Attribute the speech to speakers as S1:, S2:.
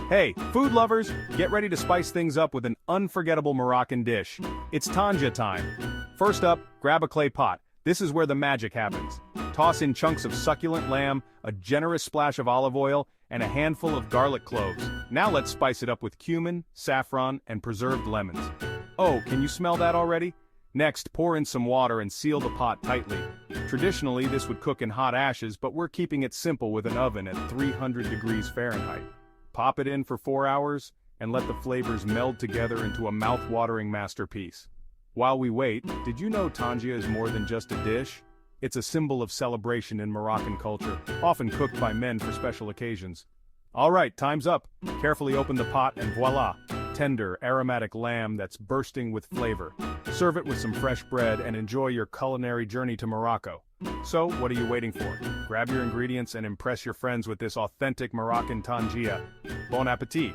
S1: Hey, food lovers, get ready to spice things up with an unforgettable Moroccan dish. It's tanjiya time. First up, grab a clay pot. This is where the magic happens. Toss in chunks of succulent lamb, a generous splash of olive oil, and a handful of garlic cloves. Now let's spice it up with cumin, saffron, and preserved lemons. Oh, can you smell that already? Next, pour in some water and seal the pot tightly. Traditionally, this would cook in hot ashes, but we're keeping it simple with an oven at 300 degrees Fahrenheit. Pop it in for 4 hours, and let the flavors meld together into a mouth-watering masterpiece. While we wait, did you know tanjiya is more than just a dish? It's a symbol of celebration in Moroccan culture, often cooked by men for special occasions. Alright, time's up. Carefully open the pot and voila! Tender, aromatic lamb that's bursting with flavor. Serve it with some fresh bread and enjoy your culinary journey to Morocco. So, what are you waiting for? Grab your ingredients and impress your friends with this authentic Moroccan tanjia. Bon appetit!